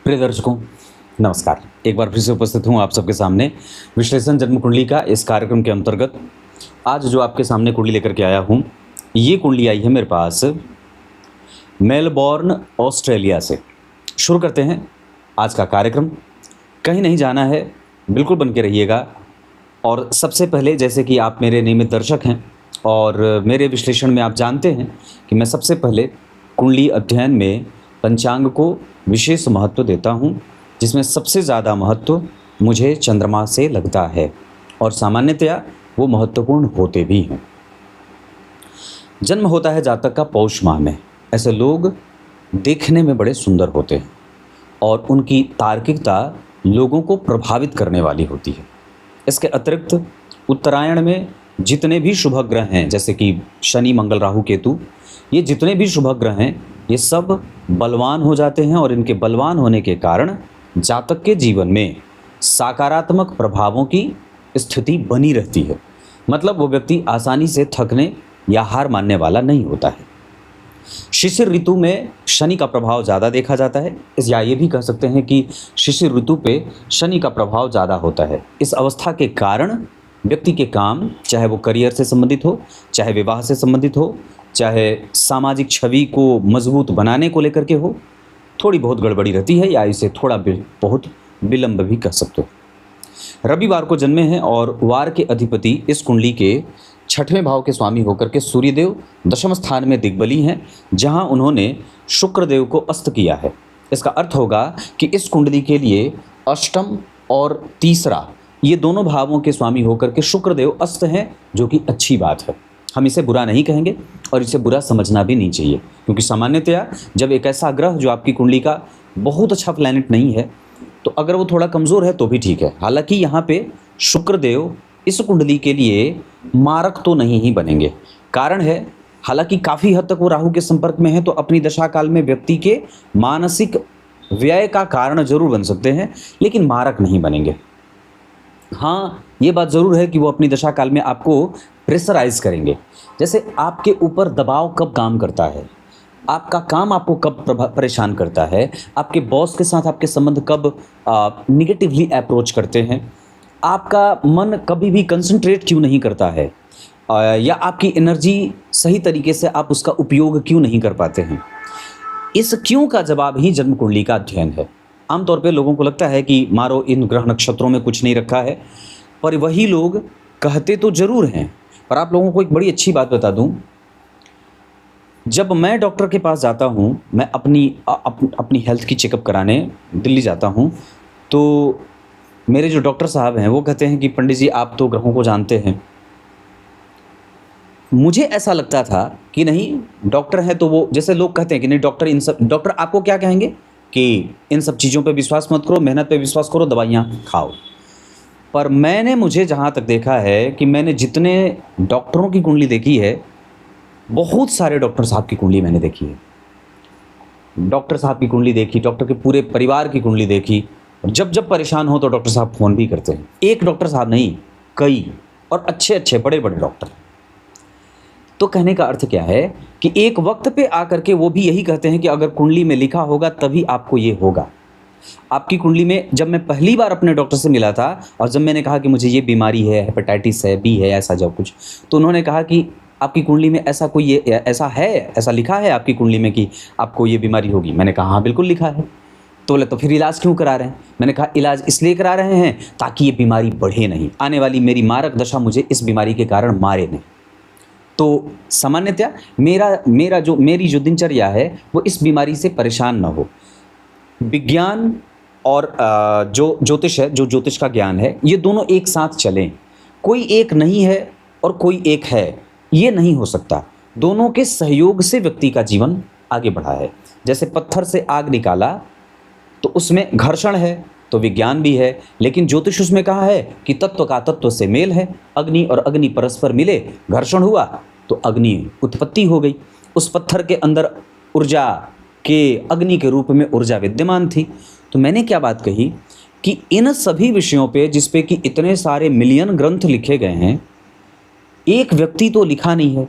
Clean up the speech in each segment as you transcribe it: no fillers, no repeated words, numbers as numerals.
प्रिय दर्शकों, नमस्कार। एक बार फिर से उपस्थित हूँ आप सबके सामने विश्लेषण जन्म कुंडली का इस कार्यक्रम के अंतर्गत। आज जो आपके सामने कुंडली लेकर के आया हूँ, ये कुंडली आई है मेरे पास मेलबॉर्न, ऑस्ट्रेलिया से। शुरू करते हैं आज का कार्यक्रम। कहीं नहीं जाना है, बिल्कुल बन के रहिएगा। और सबसे पहले, जैसे कि आप मेरे नियमित दर्शक हैं और मेरे विश्लेषण में आप जानते हैं कि मैं सबसे पहले कुंडली अध्ययन में पंचांग को विशेष महत्व देता हूं, जिसमें सबसे ज़्यादा महत्व मुझे चंद्रमा से लगता है और सामान्यतया वो महत्वपूर्ण होते भी हैं। जन्म होता है जातक का पौष माह में। ऐसे लोग देखने में बड़े सुंदर होते हैं और उनकी तार्किकता लोगों को प्रभावित करने वाली होती है। इसके अतिरिक्त उत्तरायण में जितने भी शुभ ग्रह हैं, जैसे कि शनि, मंगल, राहु, केतु, ये जितने भी शुभ ग्रह हैं, ये सब बलवान हो जाते हैं और इनके बलवान होने के कारण जातक के जीवन में सकारात्मक प्रभावों की स्थिति बनी रहती है। मतलब वो व्यक्ति आसानी से थकने या हार मानने वाला नहीं होता है। शिशिर ऋतु में शनि का प्रभाव ज़्यादा देखा जाता है, या ये भी कह सकते हैं कि शिशिर ऋतु पे शनि का प्रभाव ज़्यादा होता है। इस अवस्था के कारण व्यक्ति के काम, चाहे वो करियर से संबंधित हो, चाहे विवाह से संबंधित हो, चाहे सामाजिक छवि को मजबूत बनाने को लेकर के हो, थोड़ी बहुत गड़बड़ी रहती है, या इसे थोड़ा बहुत विलंब भी कह सकते हो। रविवार को जन्मे हैं और वार के अधिपति इस कुंडली के 6वें भाव के स्वामी होकर के सूर्यदेव दशम स्थान में दिग्बली हैं, जहां उन्होंने शुक्रदेव को अस्त किया है। इसका अर्थ होगा कि इस कुंडली के लिए अष्टम और तीसरा, ये दोनों भावों के स्वामी होकर के शुक्रदेव अस्त हैं, जो कि अच्छी बात है। हम इसे बुरा नहीं कहेंगे और इसे बुरा समझना भी नहीं चाहिए, क्योंकि सामान्यतया जब एक ऐसा ग्रह जो आपकी कुंडली का बहुत अच्छा प्लैनेट नहीं है, तो अगर वो थोड़ा कमज़ोर है तो भी ठीक है। हालांकि यहाँ पे शुक्रदेव इस कुंडली के लिए मारक तो नहीं ही बनेंगे। कारण है, हालांकि काफ़ी हद तक वो राहु के संपर्क में है, तो अपनी दशा काल में व्यक्ति के मानसिक व्यय का कारण जरूर बन सकते हैं, लेकिन मारक नहीं बनेंगे। हाँ, ये बात ज़रूर है कि वो अपनी दशा काल में आपको प्रेशराइज करेंगे। जैसे आपके ऊपर दबाव कब काम करता है, आपका काम आपको कब परेशान करता है, आपके बॉस के साथ आपके संबंध कब निगेटिवली अप्रोच करते हैं, आपका मन कभी भी कंसंट्रेट क्यों नहीं करता है, या आपकी एनर्जी सही तरीके से आप उसका उपयोग क्यों नहीं कर पाते हैं। इस क्यों का जवाब ही जन्म कुंडली का अध्ययन है। आमतौर पे लोगों को लगता है कि मारो इन ग्रह नक्षत्रों में कुछ नहीं रखा है, पर वही लोग कहते तो जरूर हैं। पर आप लोगों को एक बड़ी अच्छी बात बता दूं, जब मैं डॉक्टर के पास जाता हूं, मैं अपनी हेल्थ की चेकअप कराने दिल्ली जाता हूं, तो मेरे जो डॉक्टर साहब हैं वो कहते हैं कि पंडित जी, आप तो ग्रहों को जानते हैं। मुझे ऐसा लगता था कि नहीं, डॉक्टर हैं तो वो, जैसे लोग कहते हैं कि नहीं डॉक्टर आपको क्या कहेंगे कि इन सब चीज़ों पे विश्वास मत करो, मेहनत पे विश्वास करो, दवाइयाँ खाओ। पर मुझे जहाँ तक देखा है कि मैंने जितने डॉक्टरों की कुंडली देखी है, बहुत सारे डॉक्टर साहब की कुंडली मैंने देखी है। डॉक्टर साहब की कुंडली देखी, डॉक्टर के पूरे परिवार की कुंडली देखी, और जब परेशान हो तो डॉक्टर साहब फ़ोन भी करते हैं। एक डॉक्टर साहब नहीं, कई, और अच्छे बड़े डॉक्टर। तो कहने का अर्थ क्या है कि एक वक्त पे आकर के वो भी यही कहते हैं कि अगर कुंडली में लिखा होगा तभी आपको ये होगा। आपकी कुंडली में जब मैं पहली बार अपने डॉक्टर से मिला था और जब मैंने कहा कि मुझे ये बीमारी है, हेपेटाइटिस है, बी है, ऐसा जो कुछ, तो उन्होंने कहा कि आपकी कुंडली में ऐसा कोई ऐसा लिखा है आपकी कुंडली में कि आपको ये बीमारी होगी। मैंने कहा हाँ बिल्कुल लिखा है। तो बोले तो फिर इलाज क्यों करा रहे हैं? मैंने कहा इलाज इसलिए करा रहे हैं ताकि ये बीमारी बढ़े नहीं, आने वाली मेरी मारक दशा मुझे इस बीमारी के कारण मारे नहीं। तो सामान्यतया मेरी जो दिनचर्या है वो इस बीमारी से परेशान ना हो। विज्ञान और जो ज्योतिष है, जो ज्योतिष का ज्ञान है, ये दोनों एक साथ चलें। कोई एक नहीं है और कोई एक है, ये नहीं हो सकता। दोनों के सहयोग से व्यक्ति का जीवन आगे बढ़ा है। जैसे पत्थर से आग निकाला तो उसमें घर्षण है, तो विज्ञान भी है, लेकिन ज्योतिष उसमें कहा है कि तत्व का तत्व से मेल है। अग्नि और अग्नि परस्पर मिले, घर्षण हुआ तो अग्नि उत्पत्ति हो गई। उस पत्थर के अंदर ऊर्जा के, अग्नि के रूप में ऊर्जा विद्यमान थी। तो मैंने क्या बात कही कि इन सभी विषयों पे, जिस पे कि इतने सारे मिलियन ग्रंथ लिखे गए हैं, एक व्यक्ति तो लिखा नहीं है।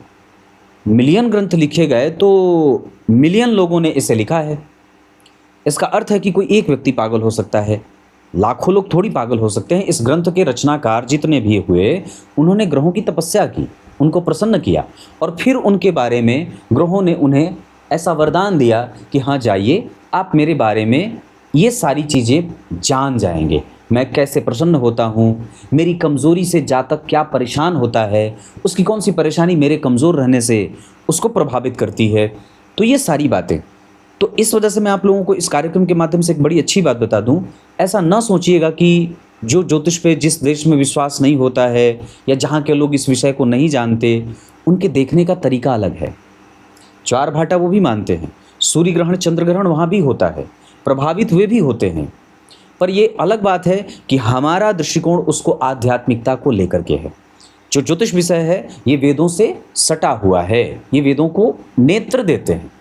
मिलियन ग्रंथ लिखे गए तो मिलियन लोगों ने इसे लिखा है। इसका अर्थ है कि कोई एक व्यक्ति पागल हो सकता है, लाखों लोग थोड़ी पागल हो सकते हैं। इस ग्रंथ के रचनाकार जितने भी हुए, उन्होंने ग्रहों की तपस्या की, उनको प्रसन्न किया, और फिर उनके बारे में ग्रहों ने उन्हें ऐसा वरदान दिया कि हाँ जाइए, आप मेरे बारे में ये सारी चीज़ें जान जाएंगे, मैं कैसे प्रसन्न होता हूँ, मेरी कमज़ोरी से जातक क्या परेशान होता है, उसकी कौन सी परेशानी मेरे कमज़ोर रहने से उसको प्रभावित करती है। तो ये सारी बातें, तो इस वजह से मैं आप लोगों को इस कार्यक्रम के माध्यम से एक बड़ी अच्छी बात बता दूं, ऐसा ना सोचिएगा कि जो ज्योतिष पे जिस देश में विश्वास नहीं होता है या जहाँ के लोग इस विषय को नहीं जानते, उनके देखने का तरीका अलग है। चार भाटा वो भी मानते हैं, सूर्य ग्रहण चंद्र ग्रहण वहाँ भी होता है, प्रभावित हुए भी होते हैं, पर ये अलग बात है कि हमारा दृष्टिकोण उसको आध्यात्मिकता को लेकर के है। जो ज्योतिष विषय है ये वेदों से सटा हुआ है, ये वेदों को नेत्र देते हैं।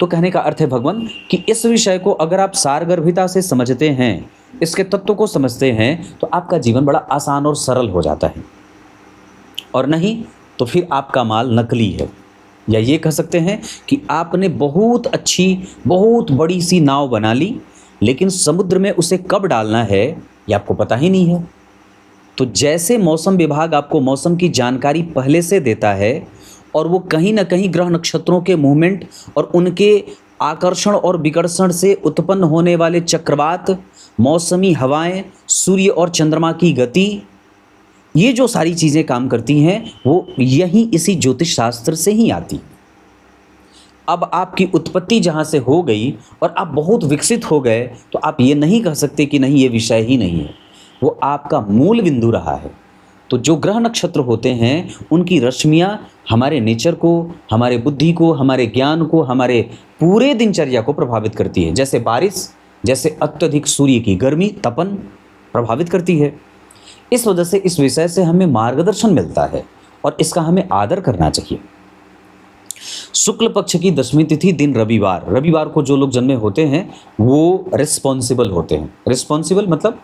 तो कहने का अर्थ है भगवान कि इस विषय को अगर आप सारगर्भिता से समझते हैं, इसके तत्व को समझते हैं, तो आपका जीवन बड़ा आसान और सरल हो जाता है, और नहीं तो फिर आपका माल नकली है। या ये कह सकते हैं कि आपने बहुत अच्छी बहुत बड़ी सी नाव बना ली, लेकिन समुद्र में उसे कब डालना है ये आपको पता ही नहीं है। तो जैसे मौसम विभाग आपको मौसम की जानकारी पहले से देता है, और वो कहीं ना कहीं ग्रह नक्षत्रों के मूवमेंट और उनके आकर्षण और विकर्षण से उत्पन्न होने वाले चक्रवात, मौसमी हवाएं, सूर्य और चंद्रमा की गति, ये जो सारी चीज़ें काम करती हैं वो यही इसी ज्योतिष शास्त्र से ही आती। अब आपकी उत्पत्ति जहाँ से हो गई और आप बहुत विकसित हो गए, तो आप ये नहीं कह सकते कि नहीं ये विषय ही नहीं है, वो आपका मूल बिंदु रहा है। तो जो ग्रह नक्षत्र होते हैं उनकी रश्मियाँ हमारे नेचर को, हमारे बुद्धि को, हमारे ज्ञान को, हमारे पूरे दिनचर्या को प्रभावित करती है। जैसे बारिश, जैसे अत्यधिक सूर्य की गर्मी, तपन प्रभावित करती है। इस वजह से इस विषय से हमें मार्गदर्शन मिलता है और इसका हमें आदर करना चाहिए। शुक्ल पक्ष की 10वीं तिथि दिन रविवार, रविवार को जो लोग जन्मे होते हैं वो रिस्पॉन्सिबल होते हैं। रिस्पॉन्सिबल मतलब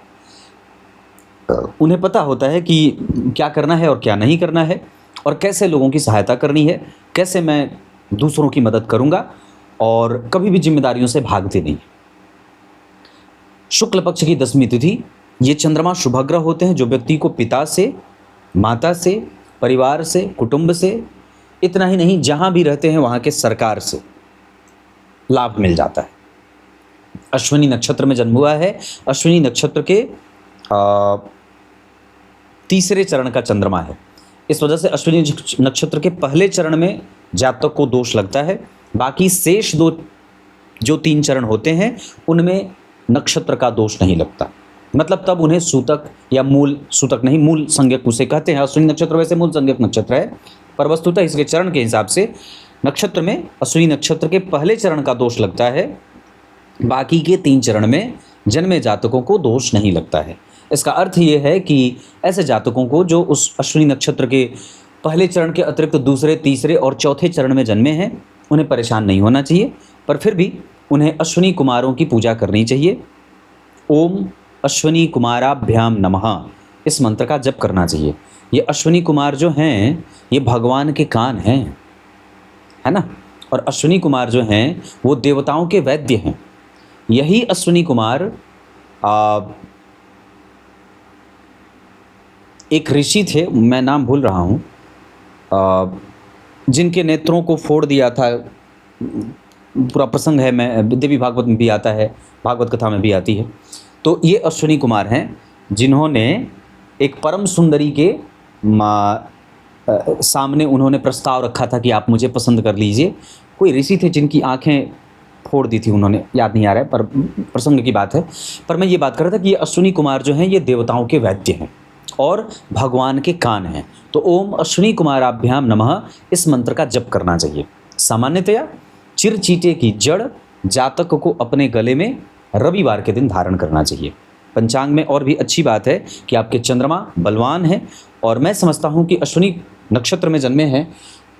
उन्हें पता होता है कि क्या करना है और क्या नहीं करना है, और कैसे लोगों की सहायता करनी है, कैसे मैं दूसरों की मदद करूंगा, और कभी भी जिम्मेदारियों से भागते नहीं। शुक्ल पक्ष की 10वीं तिथि, ये चंद्रमा शुभग्रह होते हैं जो व्यक्ति को पिता से, माता से, परिवार से, कुटुंब से, इतना ही नहीं जहां भी रहते हैं वहां के सरकार से लाभ मिल जाता है। अश्विनी नक्षत्र में जन्म हुआ है, अश्विनी नक्षत्र के तीसरे चरण का चंद्रमा है। इस वजह से अश्विनी नक्षत्र के पहले चरण में जातक को दोष लगता है, बाकी शेष दो जो 3 चरण होते हैं उनमें नक्षत्र का दोष नहीं लगता। मतलब तब उन्हें सूतक या मूल, सूतक नहीं मूल संज्ञक उसे कहते हैं। अश्विनी नक्षत्र वैसे मूल संज्ञक नक्षत्र है, पर वस्तुतः इसके चरण के हिसाब से नक्षत्र में अश्विनी नक्षत्र के पहले चरण का दोष लगता है, बाकी के 3 चरण में जन्मे जातकों को दोष नहीं लगता है। इसका अर्थ ये है कि ऐसे जातकों को जो उस अश्विनी नक्षत्र के पहले चरण के अतिरिक्त दूसरे, तीसरे और चौथे चरण में जन्मे हैं उन्हें परेशान नहीं होना चाहिए, पर फिर भी उन्हें अश्विनी कुमारों की पूजा करनी चाहिए। ओम अश्विनी कुमाराभ्याम नमः, इस मंत्र का जप करना चाहिए। ये अश्विनी कुमार जो हैं ये भगवान के कान हैं, है ना, और अश्विनी कुमार जो हैं वो देवताओं के वैद्य हैं। यही अश्विनी कुमार एक ऋषि थे, मैं नाम भूल रहा हूँ, जिनके नेत्रों को फोड़ दिया था। पूरा प्रसंग है, मैं देवी भागवत में भी आता है, भागवत कथा में भी आती है। तो ये अश्विनी कुमार हैं जिन्होंने एक परम सुंदरी के सामने उन्होंने प्रस्ताव रखा था कि आप मुझे पसंद कर लीजिए। कोई ऋषि थे जिनकी आंखें फोड़ दी थी उन्होंने, याद नहीं आ रहा है पर प्रसंग की बात है। पर मैं ये बात कर रहा था कि ये अश्विनी कुमार जो हैं ये देवताओं के वैद्य हैं और भगवान के कान हैं। तो ओम अश्विनी कुमाराभ्याम नमः, इस मंत्र का जप करना चाहिए। सामान्यतया चिरचीटे की जड़ जातक को अपने गले में रविवार के दिन धारण करना चाहिए। पंचांग में और भी अच्छी बात है कि आपके चंद्रमा बलवान हैं, और मैं समझता हूँ कि अश्विनी नक्षत्र में जन्मे हैं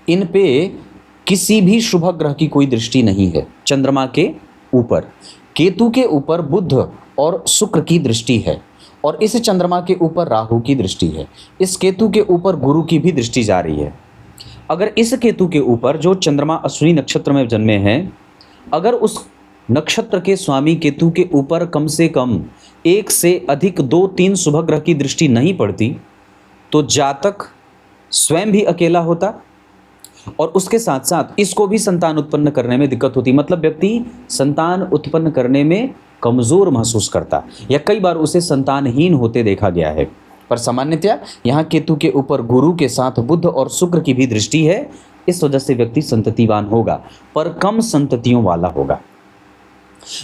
इन पे किसी भी शुभ ग्रह की कोई दृष्टि नहीं है। चंद्रमा के ऊपर केतु के ऊपर बुध और शुक्र की दृष्टि है, और इस चंद्रमा के ऊपर राहु की दृष्टि है। इस केतु के ऊपर गुरु की भी दृष्टि जा रही है। अगर इस केतु के ऊपर जो चंद्रमा अश्विनी नक्षत्र में जन्मे हैं, अगर उस नक्षत्र के स्वामी केतु के ऊपर कम से कम एक से अधिक 2-3 शुभ ग्रह की दृष्टि नहीं पड़ती तो जातक स्वयं भी अकेला होता और उसके साथ साथ इसको भी संतान उत्पन्न करने में दिक्कत होती। मतलब व्यक्ति संतान उत्पन्न करने में कमज़ोर महसूस करता या कई बार उसे संतानहीन होते देखा गया है। पर सामान्यतया यहाँ केतु के ऊपर गुरु के साथ बुध और शुक्र की भी दृष्टि है, इस वजह से व्यक्ति संततिवान होगा पर कम संततियों वाला होगा।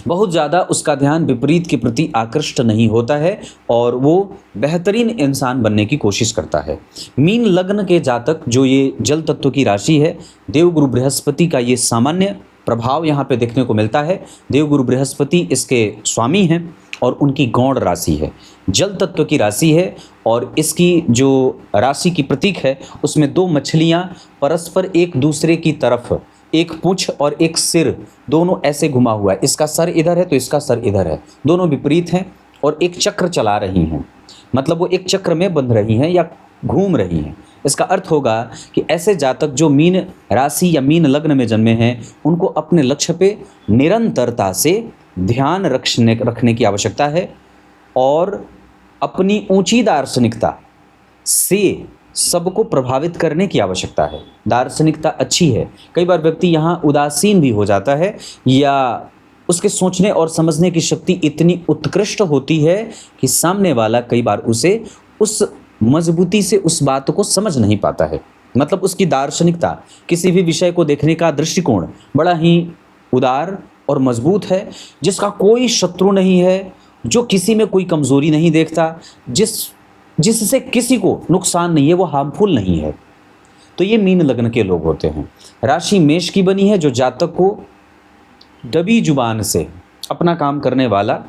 बहुत ज़्यादा उसका ध्यान विपरीत के प्रति आकृष्ट नहीं होता है और वो बेहतरीन इंसान बनने की कोशिश करता है। मीन लग्न के जातक जो ये जल तत्व की राशि है, देवगुरु बृहस्पति का ये सामान्य प्रभाव यहाँ पे देखने को मिलता है। देवगुरु बृहस्पति इसके स्वामी हैं और उनकी गौण राशि है, जल तत्व की राशि है और इसकी जो राशि की प्रतीक है उसमें 2 मछलियाँ परस्पर एक दूसरे की तरफ, एक पूंछ और एक सिर दोनों ऐसे घुमा हुआ है। इसका सर इधर है तो इसका सर इधर है, दोनों विपरीत हैं और एक चक्र चला रही हैं। मतलब वो एक चक्र में बंध रही हैं या घूम रही हैं। इसका अर्थ होगा कि ऐसे जातक जो मीन राशि या मीन लग्न में जन्मे हैं उनको अपने लक्ष्य पे निरंतरता से ध्यान रखने की आवश्यकता है और अपनी ऊंची दार्शनिकता से सबको प्रभावित करने की आवश्यकता है। दार्शनिकता अच्छी है, कई बार व्यक्ति यहाँ उदासीन भी हो जाता है या उसके सोचने और समझने की शक्ति इतनी उत्कृष्ट होती है कि सामने वाला कई बार उसे उस मजबूती से उस बात को समझ नहीं पाता है। मतलब उसकी दार्शनिकता, किसी भी विषय को देखने का दृष्टिकोण बड़ा ही उदार और मजबूत है, जिसका कोई शत्रु नहीं है, जो किसी में कोई कमज़ोरी नहीं देखता, जिससे किसी को नुकसान नहीं है, वो हार्मफुल नहीं है। तो ये मीन लग्न के लोग होते हैं। राशि मेष की बनी है जो जातक को दबी जुबान से अपना काम करने वाला,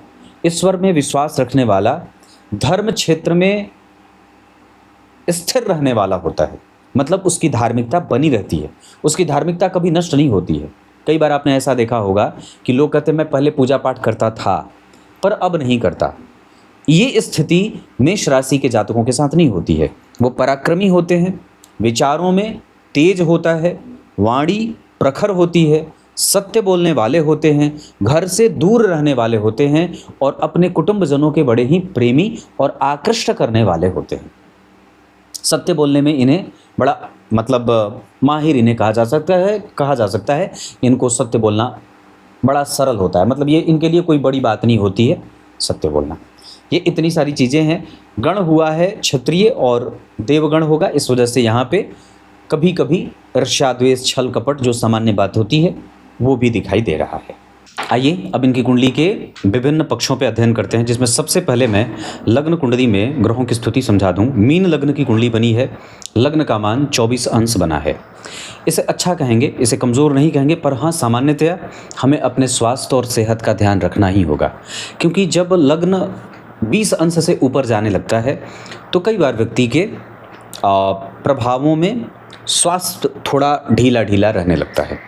ईश्वर में विश्वास रखने वाला, धर्म क्षेत्र में स्थिर रहने वाला होता है। मतलब उसकी धार्मिकता बनी रहती है, उसकी धार्मिकता कभी नष्ट नहीं होती है। कई बार आपने ऐसा देखा होगा कि लोग कहते हैं मैं पहले पूजा पाठ करता था पर अब नहीं करता। ये स्थिति मेष राशि के जातकों के साथ नहीं होती है। वो पराक्रमी होते हैं, विचारों में तेज होता है, वाणी प्रखर होती है, सत्य बोलने वाले होते हैं, घर से दूर रहने वाले होते हैं और अपने कुटुंबजनों के बड़े ही प्रेमी और आकृष्ट करने वाले होते हैं। सत्य बोलने में इन्हें बड़ा मतलब माहिर इन्हें कहा जा सकता है। इनको सत्य बोलना बड़ा सरल होता है, मतलब ये इनके लिए कोई बड़ी बात नहीं होती है सत्य बोलना। ये इतनी सारी चीज़ें हैं। गण हुआ है क्षत्रिय और देवगण होगा, इस वजह से यहाँ पे कभी कभी ईर्ष्या द्वेष छल कपट जो सामान्य बात होती है वो भी दिखाई दे रहा है। आइए अब इनकी कुंडली के विभिन्न पक्षों पे अध्ययन करते हैं, जिसमें सबसे पहले मैं लग्न कुंडली में ग्रहों की स्थिति समझा दूं। मीन लग्न की कुंडली बनी है, लग्न का मान 24 अंश बना है। इसे अच्छा कहेंगे, इसे कमज़ोर नहीं कहेंगे, पर हाँ सामान्यतया हमें अपने स्वास्थ्य और सेहत का ध्यान रखना ही होगा, क्योंकि जब लग्न 20 अंश से ऊपर जाने लगता है तो कई बार व्यक्ति के प्रभावों में स्वास्थ्य थोड़ा ढीला ढीला रहने लगता है,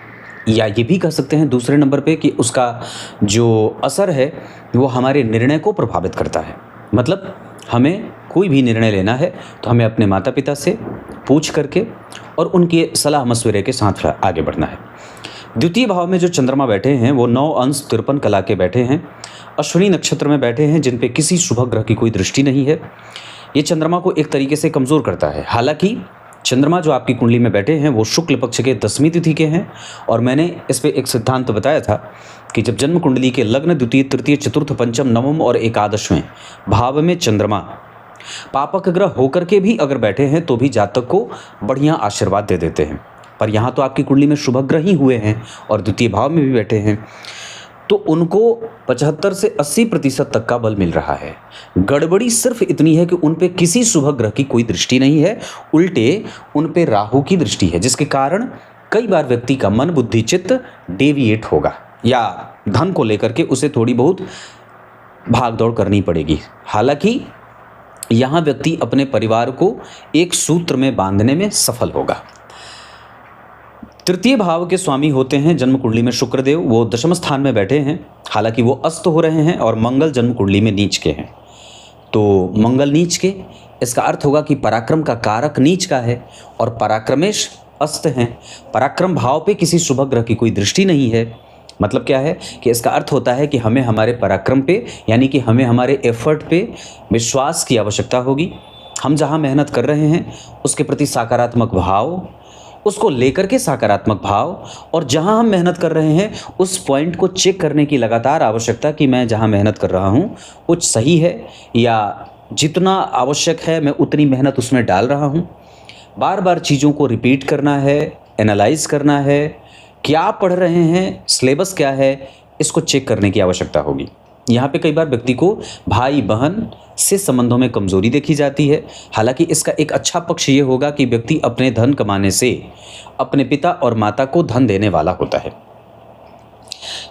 या ये भी कह सकते हैं दूसरे नंबर पे कि उसका जो असर है वो हमारे निर्णय को प्रभावित करता है। मतलब हमें कोई भी निर्णय लेना है तो हमें अपने माता पिता से पूछ करके और उनके सलाह मशवरे के साथ आगे बढ़ना है। द्वितीय भाव में जो चंद्रमा बैठे हैं वो 9 अंश 53 कला के बैठे हैं, अश्विनी नक्षत्र में बैठे हैं, जिन पे किसी शुभ ग्रह की कोई दृष्टि नहीं है। ये चंद्रमा को एक तरीके से कमज़ोर करता है। हालांकि चंद्रमा जो आपकी कुंडली में बैठे हैं वो शुक्ल पक्ष के 10वीं तिथि के हैं, और मैंने इस पे एक सिद्धांत बताया था कि जब जन्म कुंडली के लग्न द्वितीय तृतीय चतुर्थ पंचम नवम और एकादशवें भाव में चंद्रमा पापक ग्रह होकर के भी अगर बैठे हैं तो भी जातक को बढ़िया आशीर्वाद दे देते हैं। पर यहाँ तो आपकी कुंडली में शुभ ग्रह ही हुए हैं और द्वितीय भाव में भी बैठे हैं, तो उनको 75 से 80% तक का बल मिल रहा है। गड़बड़ी सिर्फ इतनी है कि उन पे किसी शुभ ग्रह की कोई दृष्टि नहीं है, उल्टे उन पे राहु की दृष्टि है, जिसके कारण कई बार व्यक्ति का मन बुद्धि चित्त डेविएट होगा या धन को लेकर के उसे थोड़ी बहुत भागदौड़ करनी पड़ेगी। हालांकि यहाँ व्यक्ति अपने परिवार को एक सूत्र में बांधने में सफल होगा। तृतीय भाव के स्वामी होते हैं जन्म कुंडली में शुक्रदेव, वो दशम स्थान में बैठे हैं। हालांकि वो अस्त हो रहे हैं और मंगल जन्म कुंडली में नीच के हैं। तो मंगल नीच के, इसका अर्थ होगा कि पराक्रम का कारक नीच का है और पराक्रमेश अस्त हैं। पराक्रम भाव पे किसी शुभ ग्रह की कोई दृष्टि नहीं है, मतलब क्या है कि इसका अर्थ होता है कि हमें हमारे पराक्रम पे, यानी कि हमें हमारे एफर्ट पे विश्वास की आवश्यकता होगी। हम जहाँ मेहनत कर रहे हैं उसके प्रति सकारात्मक भाव, उसको लेकर के सकारात्मक भाव, और जहाँ हम मेहनत कर रहे हैं उस पॉइंट को चेक करने की लगातार आवश्यकता कि मैं जहाँ मेहनत कर रहा हूँ वो सही है, या जितना आवश्यक है मैं उतनी मेहनत उसमें डाल रहा हूँ। बार बार चीज़ों को रिपीट करना है, एनालाइज करना है, क्या पढ़ रहे हैं, सिलेबस क्या है, इसको चेक करने की आवश्यकता होगी। यहाँ पे कई बार व्यक्ति को भाई बहन से संबंधों में कमजोरी देखी जाती है। हालांकि इसका एक अच्छा पक्ष ये होगा कि व्यक्ति अपने धन कमाने से अपने पिता और माता को धन देने वाला होता है।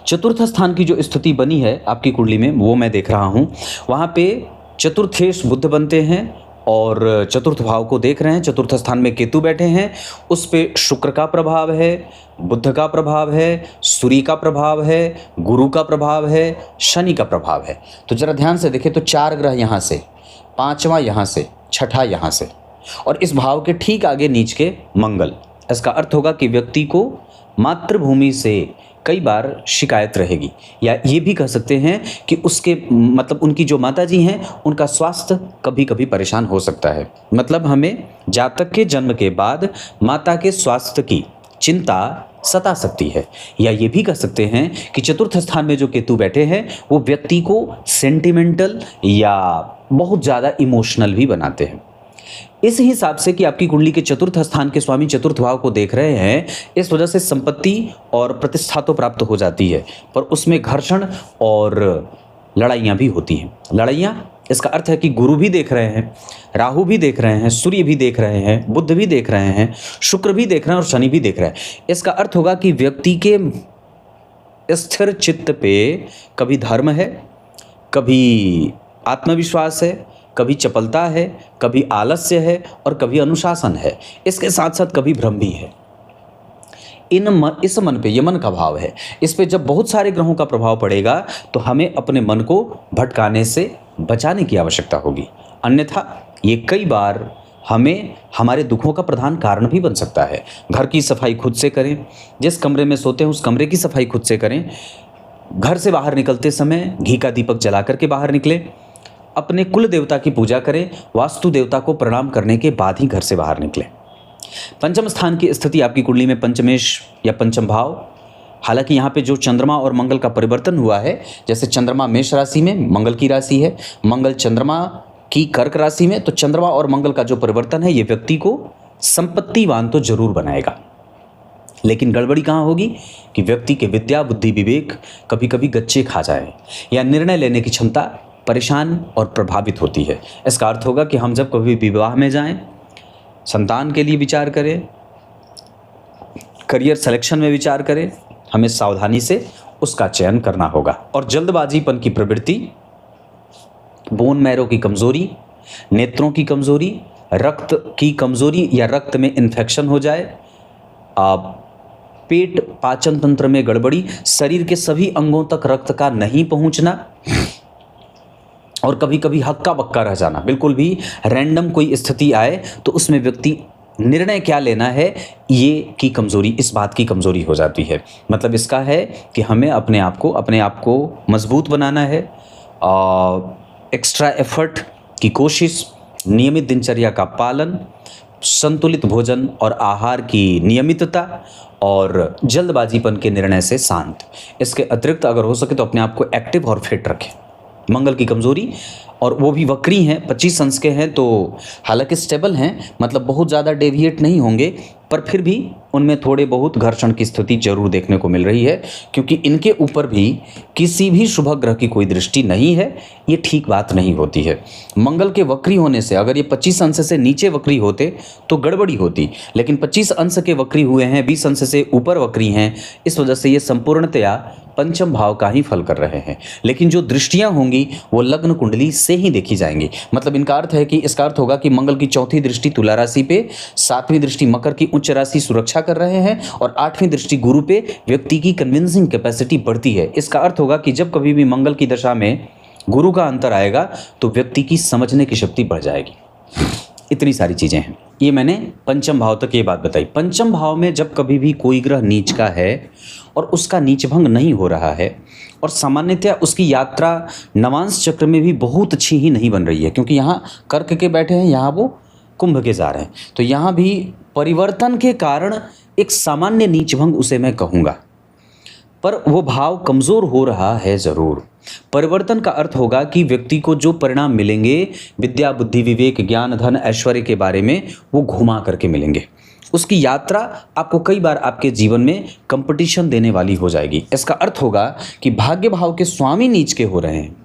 चतुर्थ स्थान की जो स्थिति बनी है आपकी कुंडली में वो मैं देख रहा हूँ, वहाँ पे चतुर्थेश बुध बनते हैं और चतुर्थ भाव को देख रहे हैं। चतुर्थ स्थान में केतु बैठे हैं, उस पे शुक्र का प्रभाव है, बुध का प्रभाव है, सूर्य का प्रभाव है, गुरु का प्रभाव है, शनि का प्रभाव है। तो जरा ध्यान से देखें तो 4 ग्रह यहाँ से, 5वां यहाँ से, 6ठा यहाँ से, और इस भाव के ठीक आगे नीच के मंगल। इसका अर्थ होगा कि व्यक्ति को मातृभूमि से कई बार शिकायत रहेगी, या ये भी कह सकते हैं कि उसके मतलब उनकी जो माताजी हैं उनका स्वास्थ्य कभी कभी परेशान हो सकता है। मतलब हमें जातक के जन्म के बाद माता के स्वास्थ्य की चिंता सता सकती है। या ये भी कह सकते हैं कि चतुर्थ स्थान में जो केतु बैठे हैं वो व्यक्ति को सेंटिमेंटल या बहुत ज़्यादा इमोशनल भी बनाते हैं। इस हिसाब से कि आपकी कुंडली के चतुर्थ स्थान के स्वामी चतुर्थ भाव को देख रहे हैं, इस वजह से संपत्ति और प्रतिष्ठा तो प्राप्त हो जाती है, पर उसमें घर्षण और लड़ाइयाँ भी होती हैं। लड़ाइयाँ, इसका अर्थ है कि गुरु भी देख रहे हैं, राहु भी देख रहे हैं, सूर्य भी देख रहे हैं, बुध भी देख रहे हैं, शुक्र भी देख रहे हैं और शनि भी देख रहे हैं। इसका अर्थ होगा कि व्यक्ति के स्थिर चित्त पे कभी धर्म है, कभी आत्मविश्वास है, कभी चपलता है, कभी आलस्य है और कभी अनुशासन है। इसके साथ साथ कभी भ्रम भी है। इस मन पे, ये मन का भाव है, इस पे जब बहुत सारे ग्रहों का प्रभाव पड़ेगा तो हमें अपने मन को भटकाने से बचाने की आवश्यकता होगी। अन्यथा ये कई बार हमें हमारे दुखों का प्रधान कारण भी बन सकता है। घर की सफाई खुद से करें, जिस कमरे में सोते हैं उस कमरे की सफाई खुद से करें। घर से बाहर निकलते समय घी का दीपक जला करके बाहर निकलें। अपने कुल देवता की पूजा करें, वास्तु देवता को प्रणाम करने के बाद ही घर से बाहर निकलें। पंचम स्थान की स्थिति आपकी कुंडली में पंचमेश या पंचम भाव। हालांकि यहाँ पे जो चंद्रमा और मंगल का परिवर्तन हुआ है, जैसे चंद्रमा मेष राशि में मंगल की राशि है, मंगल चंद्रमा की कर्क राशि में, तो चंद्रमा और मंगल का जो परिवर्तन है ये व्यक्ति को संपत्तिवान तो जरूर बनाएगा। लेकिन गड़बड़ी कहाँ होगी कि व्यक्ति के विद्या, बुद्धि, विवेक कभी कभी गच्चे खा जाए, या निर्णय लेने की क्षमता परेशान और प्रभावित होती है। इसका अर्थ होगा कि हम जब कभी विवाह में जाएं, संतान के लिए विचार करें, करियर सिलेक्शन में विचार करें, हमें सावधानी से उसका चयन करना होगा। और जल्दबाजीपन की प्रवृत्ति, बोन मैरो की कमजोरी, नेत्रों की कमजोरी, रक्त की कमजोरी या रक्त में इन्फेक्शन हो जाए, पेट पाचन तंत्र में गड़बड़ी, शरीर के सभी अंगों तक रक्त का नहीं पहुंचना, और कभी कभी हक्का बक्का रह जाना। बिल्कुल भी रैंडम कोई स्थिति आए तो उसमें व्यक्ति निर्णय क्या लेना है ये की कमज़ोरी, इस बात की कमज़ोरी हो जाती है। मतलब इसका है कि हमें अपने आप को मजबूत बनाना है। एक्स्ट्रा एफर्ट की कोशिश, नियमित दिनचर्या का पालन, संतुलित भोजन और आहार की नियमितता, और जल्दबाजीपन के निर्णय से शांत। इसके अतिरिक्त अगर हो सके तो अपने आप को एक्टिव और फिट रखें। मंगल की कमजोरी, और वो भी वक्री हैं, 25 अंश के हैं, तो हालांकि स्टेबल हैं, मतलब बहुत ज़्यादा डेविएट नहीं होंगे, पर फिर भी उनमें थोड़े बहुत घर्षण की स्थिति जरूर देखने को मिल रही है, क्योंकि इनके ऊपर भी किसी भी शुभ ग्रह की कोई दृष्टि नहीं है। ये ठीक बात नहीं होती है। मंगल के वक्री होने से, अगर ये 25 अंश से नीचे वक्री होते तो गड़बड़ी होती, लेकिन 25 अंश के वक्री हुए हैं, 20 अंश से ऊपर वक्री हैं, इस वजह से ये संपूर्णतया पंचम भाव का ही फल कर रहे हैं। लेकिन जो दृष्टियां होंगी वो लग्न कुंडली से ही देखी जाएंगी। मतलब इनका अर्थ है कि इसका अर्थ होगा कि मंगल की चौथी दृष्टि तुला राशि पे, 7वीं दृष्टि मकर की उच्च राशि सुरक्षा कर रहे हैं, और 8वीं दृष्टि गुरु पे व्यक्ति की कन्विंसिंग कैपेसिटी बढ़ती है। इसका अर्थ होगा कि जब कभी भी मंगल की दशा में गुरु का अंतर आएगा तो व्यक्ति की समझने की शक्ति बढ़ जाएगी। इतनी सारी चीजें हैं। ये मैंने पंचम भाव तक ये बात बताई। पंचम भाव में जब कभी भी कोई ग्रह नीच का है और उसका नीचभंग नहीं हो रहा है, और सामान्यतया उसकी यात्रा नवांश चक्र में भी बहुत अच्छी ही नहीं बन रही है, क्योंकि यहाँ कर्क के बैठे हैं, यहाँ वो कुंभ के जा रहे हैं, तो यहाँ भी परिवर्तन के कारण एक सामान्य नीचभंग उसे मैं कहूँगा, पर वो भाव कमज़ोर हो रहा है ज़रूर। परिवर्तन का अर्थ होगा कि व्यक्ति को जो परिणाम मिलेंगे विद्या, बुद्धि, विवेक, ज्ञान, धन, ऐश्वर्य के बारे में, वो घुमा करके मिलेंगे। उसकी यात्रा आपको कई बार आपके जीवन में कंपटीशन देने वाली हो जाएगी। इसका अर्थ होगा कि भाग्य भाव के स्वामी नीच के हो रहे हैं,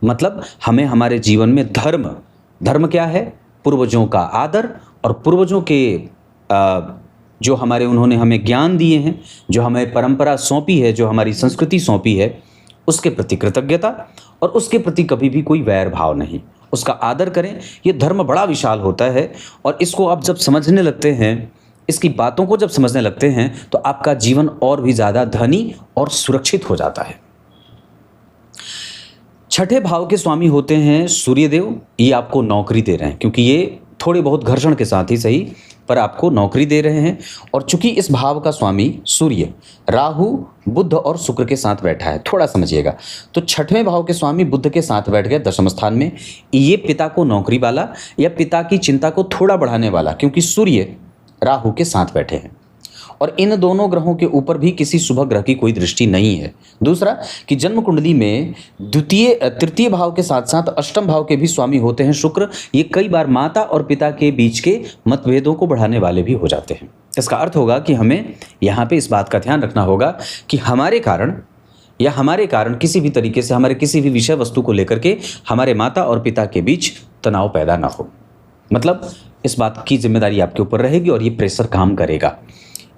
मतलब हमें हमारे जीवन में धर्म क्या है? पूर्वजों का आदर, और पूर्वजों के जो हमारे उन्होंने हमें ज्ञान दिए हैं, जो हमें परंपरा सौंपी है, जो हमारी संस्कृति सौंपी है, उसके प्रति कृतज्ञता, और उसके प्रति कभी भी कोई वैर भाव नहीं, उसका आदर करें। ये धर्म बड़ा विशाल होता है, और इसको आप जब समझने लगते हैं, इसकी बातों को जब समझने लगते हैं, तो आपका जीवन और भी ज़्यादा धनी और सुरक्षित हो जाता है। छठे भाव के स्वामी होते हैं सूर्यदेव। ये आपको नौकरी दे रहे हैं, क्योंकि ये थोड़े बहुत घर्षण के साथ ही सही, पर आपको नौकरी दे रहे हैं। और चूंकि इस भाव का स्वामी सूर्य राहु, बुध और शुक्र के साथ बैठा है, थोड़ा समझिएगा, तो छठवें भाव के स्वामी बुध के साथ बैठ गए दशम स्थान में। ये पिता को नौकरी वाला या पिता की चिंता को थोड़ा बढ़ाने वाला, क्योंकि सूर्य राहु के साथ बैठे हैं, और इन दोनों ग्रहों के ऊपर भी किसी शुभ ग्रह की कोई दृष्टि नहीं है। दूसरा कि जन्म कुंडली में तृतीय भाव के साथ साथ अष्टम भाव के भी स्वामी होते हैं शुक्र। ये कई बार माता और पिता के बीच के मतभेदों को बढ़ाने वाले भी हो जाते हैं। इसका अर्थ होगा कि हमें यहाँ पे इस बात का ध्यान रखना होगा कि हमारे कारण किसी भी तरीके से, हमारे किसी भी विषय वस्तु को लेकर के हमारे माता और पिता के बीच तनाव पैदा ना हो। मतलब इस बात की जिम्मेदारी आपके ऊपर रहेगी, और ये प्रेशर काम करेगा।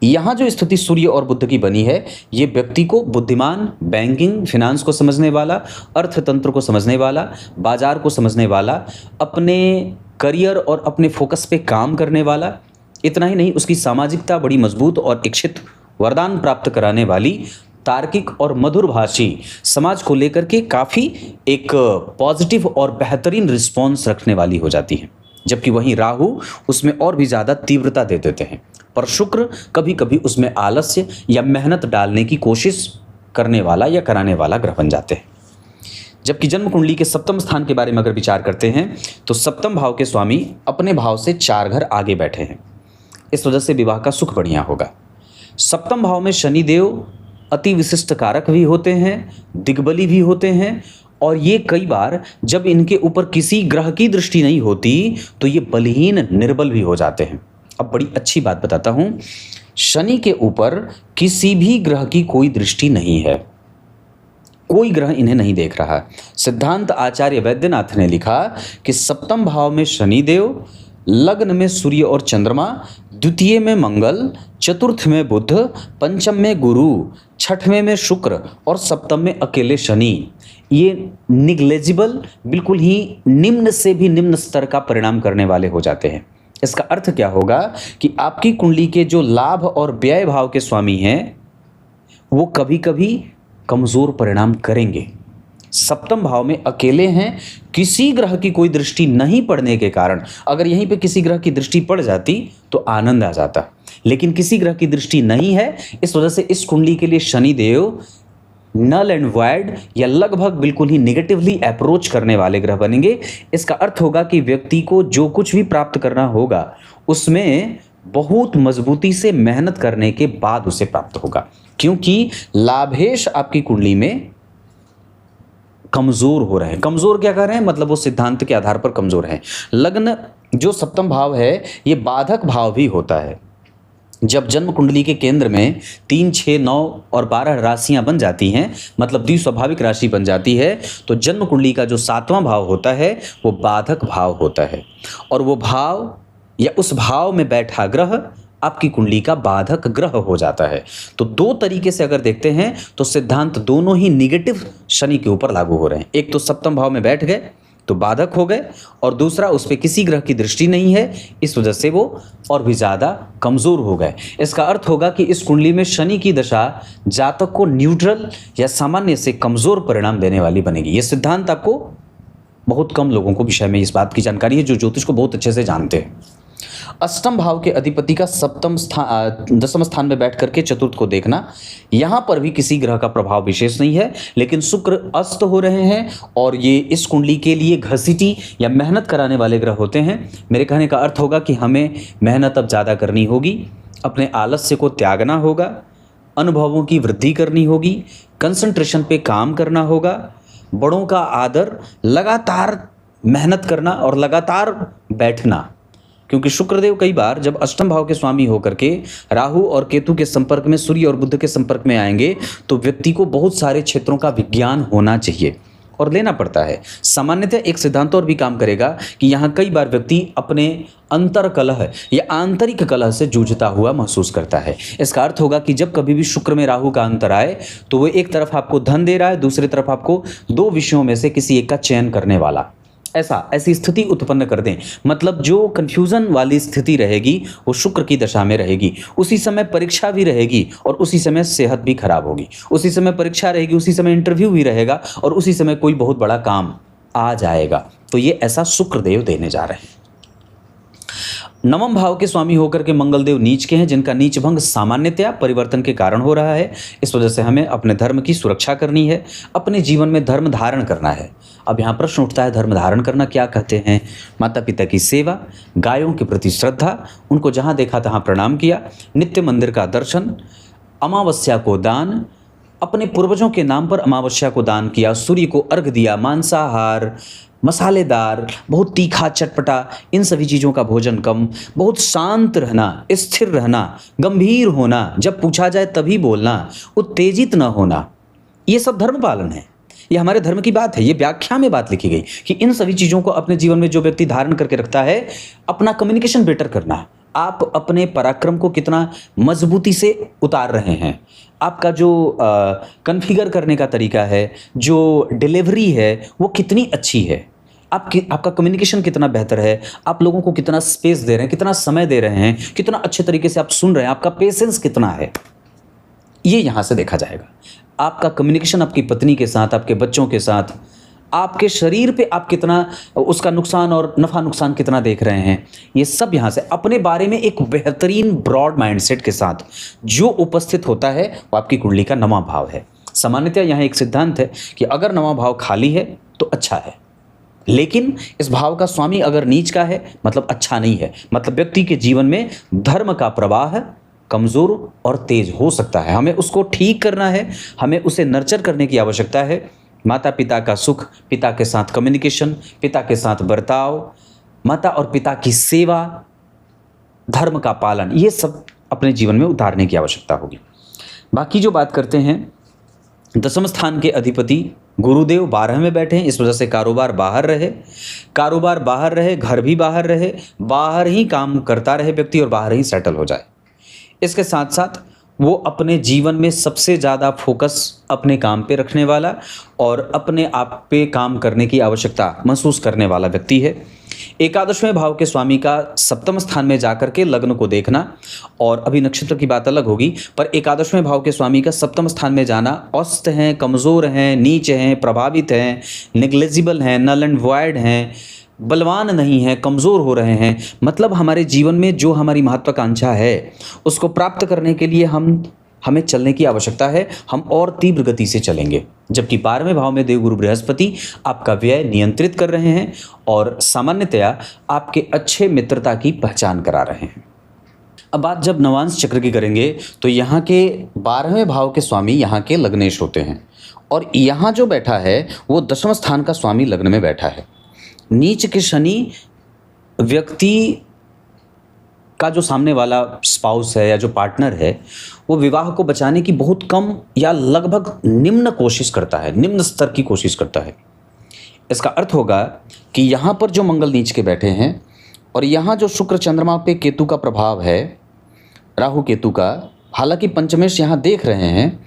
यहाँ जो स्थिति सूर्य और बुध की बनी है, ये व्यक्ति को बुद्धिमान, बैंकिंग, फिनांस को समझने वाला, अर्थतंत्र को समझने वाला, बाजार को समझने वाला, अपने करियर और अपने फोकस पे काम करने वाला, इतना ही नहीं, उसकी सामाजिकता बड़ी मजबूत और इच्छित, वरदान प्राप्त कराने वाली, तार्किक और मधुरभाषी, समाज को लेकर के काफ़ी एक पॉजिटिव और बेहतरीन रिस्पॉन्स रखने वाली हो जाती है। जबकि वहीं राहु उसमें और भी ज़्यादा तीव्रता दे देते हैं, पर शुक्र कभी कभी उसमें आलस्य या मेहनत डालने की कोशिश करने वाला या कराने वाला ग्रह बन जाते हैं। जबकि जन्म कुंडली के सप्तम स्थान के बारे में अगर विचार करते हैं, तो सप्तम भाव के स्वामी अपने भाव से 4 घर आगे बैठे हैं, इस वजह से विवाह का सुख बढ़िया होगा। सप्तम भाव में शनिदेव अति विशिष्ट कारक भी होते हैं, दिग्बली भी होते हैं, और ये कई बार जब इनके ऊपर किसी ग्रह की दृष्टि नहीं होती, तो ये बलहीन, निर्बल भी हो जाते हैं। अब बड़ी अच्छी बात बताता हूं, शनि के ऊपर किसी भी ग्रह की कोई दृष्टि नहीं है, कोई ग्रह इन्हें नहीं देख रहा। सिद्धांत आचार्य वैद्यनाथ ने लिखा कि सप्तम भाव में शनिदेव, लग्न में सूर्य और चंद्रमा, द्वितीय में मंगल, चतुर्थ में बुध, पंचम में गुरु, छठवें में शुक्र और सप्तम में अकेले शनि। ये निग्लेजिबल, बिल्कुल ही निम्न से भी निम्न स्तर का परिणाम करने वाले हो जाते हैं। इसका अर्थ क्या होगा कि आपकी कुंडली के जो लाभ और व्यय भाव के स्वामी हैं, वो कभी कभी कमजोर परिणाम करेंगे। सप्तम भाव में अकेले हैं, किसी ग्रह की कोई दृष्टि नहीं पड़ने के कारण, अगर यहीं पे किसी ग्रह की दृष्टि पड़ जाती तो आनंद आ जाता, लेकिन किसी ग्रह की दृष्टि नहीं है। इस वजह से इस कुंडली के लिए शनिदेव नल एंड वॉइड या लगभग बिल्कुल ही निगेटिवली अप्रोच करने वाले ग्रह बनेंगे। इसका अर्थ होगा कि व्यक्ति को जो कुछ भी प्राप्त करना होगा, उसमें बहुत मजबूती से मेहनत करने के बाद उसे प्राप्त होगा, क्योंकि लाभेश आपकी कुंडली में कमजोर हो रहे हैं। कमजोर क्या कर रहे हैं, मतलब वो सिद्धांत के आधार पर कमजोर हैं। लग्न जो सप्तम भाव है, ये बाधक भाव भी होता है। जब जन्म कुंडली के केंद्र में 3, 6, 9 और 12 राशियां बन जाती हैं, मतलब द्विस्वाभाविक राशि बन जाती है, तो जन्म कुंडली का जो 7वां भाव होता है वो बाधक भाव होता है, और वो भाव या उस भाव में बैठा ग्रह आपकी कुंडली का बाधक ग्रह हो जाता है। तो 2 तरीके से अगर देखते हैं तो सिद्धांत दोनों ही निगेटिव शनि के ऊपर लागू हो रहे हैं। एक तो सप्तम भाव में बैठ गए तो बाधक हो गए, और दूसरा उस पर किसी ग्रह की दृष्टि नहीं है, इस वजह से वो और भी ज़्यादा कमज़ोर हो गए। इसका अर्थ होगा कि इस कुंडली में शनि की दशा जातक को न्यूट्रल या सामान्य से कमज़ोर परिणाम देने वाली बनेगी। ये सिद्धांत आपको बहुत कम लोगों को विषय में इस बात की जानकारी है जो ज्योतिष को बहुत अच्छे से जानते हैं। अष्टम भाव के अधिपति का दसम स्थान में बैठ करके चतुर्थ को देखना, यहां पर भी किसी ग्रह का प्रभाव विशेष नहीं है, लेकिन शुक्र अस्त हो रहे हैं और ये इस कुंडली के लिए घसीटी या मेहनत कराने वाले ग्रह होते हैं। मेरे कहने का अर्थ होगा कि हमें मेहनत अब ज़्यादा करनी होगी, अपने आलस्य को त्यागना होगा, अनुभवों की वृद्धि करनी होगी, कंसंट्रेशन पे काम करना होगा, बड़ों का आदर, लगातार मेहनत करना और लगातार बैठना। क्योंकि शुक्रदेव कई बार जब अष्टम भाव के स्वामी होकर के राहु और केतु के संपर्क में, सूर्य और बुध के संपर्क में आएंगे तो व्यक्ति को बहुत सारे क्षेत्रों का विज्ञान होना चाहिए और लेना पड़ता है। सामान्यतः एक सिद्धांत और भी काम करेगा कि यहाँ कई बार व्यक्ति अपने अंतर कलह या आंतरिक कलह से जूझता हुआ महसूस करता है। इसका अर्थ होगा कि जब कभी भी शुक्र में राहु का अंतर आए तो वो एक तरफ आपको धन दे रहा है, दूसरी तरफ आपको दो विषयों में से किसी एक का चयन करने वाला, ऐसी स्थिति उत्पन्न कर दें। मतलब जो कंफ्यूजन वाली स्थिति रहेगी वो शुक्र की दशा में रहेगी। उसी समय परीक्षा भी रहेगी और उसी समय सेहत भी खराब होगी, उसी समय परीक्षा रहेगी, उसी समय इंटरव्यू भी रहेगा और उसी समय कोई बहुत बड़ा काम आ जाएगा। तो ये ऐसा शुक्रदेव देने जा रहे हैं। नवम भाव के स्वामी होकर के मंगलदेव नीच के हैं, जिनका नीच भंग सामान्यतया परिवर्तन के कारण हो रहा है। इस वजह से हमें अपने धर्म की सुरक्षा करनी है, अपने जीवन में धर्म धारण करना है। अब यहाँ प्रश्न उठता है, धर्म धारण करना क्या कहते हैं? माता पिता की सेवा, गायों के प्रति श्रद्धा, उनको जहाँ देखा तहाँ प्रणाम किया, नित्य मंदिर का दर्शन, अमावस्या को दान, अपने पूर्वजों के नाम पर अमावस्या को दान किया, सूर्य को अर्घ दिया, मांसाहार, मसालेदार, बहुत तीखा चटपटा, इन सभी चीज़ों का भोजन कम, बहुत शांत रहना, स्थिर रहना, गंभीर होना, जब पूछा जाए तभी बोलना, उत्तेजित न होना, ये सब धर्म पालन है। ये हमारे धर्म की बात है, ये व्याख्या में बात लिखी गई कि इन सभी चीज़ों को अपने जीवन में जो व्यक्ति धारण करके रखता है, अपना कम्युनिकेशन बेटर करना। आप अपने पराक्रम को कितना मजबूती से उतार रहे हैं, आपका जो कॉन्फ़िगर करने का तरीका है, जो डिलीवरी है वो कितनी अच्छी है, आपका कम्युनिकेशन कितना बेहतर है, आप लोगों को कितना स्पेस दे रहे हैं, कितना समय दे रहे हैं, कितना अच्छे तरीके से आप सुन रहे हैं, आपका पेशेंस कितना है, ये यहाँ से देखा जाएगा। आपका कम्युनिकेशन आपकी पत्नी के साथ, आपके बच्चों के साथ, आपके शरीर पे आप कितना उसका नुकसान और नफ़ा नुकसान कितना देख रहे हैं, ये सब यहाँ से अपने बारे में एक बेहतरीन ब्रॉड माइंडसेट के साथ जो उपस्थित होता है वो आपकी कुंडली का नवां भाव है। सामान्यतः यहाँ एक सिद्धांत है कि अगर नवां भाव खाली है तो अच्छा है, लेकिन इस भाव का स्वामी अगर नीच का है मतलब अच्छा नहीं है। मतलब व्यक्ति के जीवन में धर्म का प्रवाह कमज़ोर और तेज हो सकता है, हमें उसको ठीक करना है, हमें उसे नर्चर करने की आवश्यकता है। माता पिता का सुख, पिता के साथ कम्युनिकेशन, पिता के साथ बर्ताव, माता और पिता की सेवा, धर्म का पालन, ये सब अपने जीवन में उतारने की आवश्यकता होगी। बाकी जो बात करते हैं, दसम स्थान के अधिपति गुरुदेव 12 में बैठे हैं, इस वजह से कारोबार बाहर रहे, घर भी बाहर रहे, बाहर ही काम करता रहे व्यक्ति और बाहर ही सेटल हो जाए। इसके साथ साथ वो अपने जीवन में सबसे ज़्यादा फोकस अपने काम पे रखने वाला और अपने आप पे काम करने की आवश्यकता महसूस करने वाला व्यक्ति है। एकादशवें भाव के स्वामी का सप्तम स्थान में जाकर के लग्न को देखना, और अभी नक्षत्र की बात अलग होगी, पर एकादशवें भाव के स्वामी का सप्तम स्थान में जाना, औस्त हैं, कमज़ोर हैं, नीच हैं, प्रभावित हैं, नेग्लिजिबल हैं, नल एंड वॉइड हैं, बलवान नहीं है, कमज़ोर हो रहे हैं। मतलब हमारे जीवन में जो हमारी महत्वाकांक्षा है उसको प्राप्त करने के लिए हमें चलने की आवश्यकता है, हम और तीव्र गति से चलेंगे। जबकि 12वें भाव में देवगुरु बृहस्पति आपका व्यय नियंत्रित कर रहे हैं और सामान्यतया आपके अच्छे मित्रता की पहचान करा रहे हैं। अब बात जब नवांश चक्र की करेंगे तो यहाँ के 12वें भाव के स्वामी यहाँ के लग्नेश होते हैं और यहाँ जो बैठा है वो दशम स्थान का स्वामी लग्न में बैठा है। नीच के शनि व्यक्ति का जो सामने वाला स्पाउस है या जो पार्टनर है वो विवाह को बचाने की बहुत कम या लगभग निम्न कोशिश करता है, निम्न स्तर की कोशिश करता है। इसका अर्थ होगा कि यहाँ पर जो मंगल नीच के बैठे हैं और यहाँ जो शुक्र चंद्रमा पे केतु का प्रभाव है, राहु केतु का, हालांकि पंचमेश यहाँ देख रहे हैं,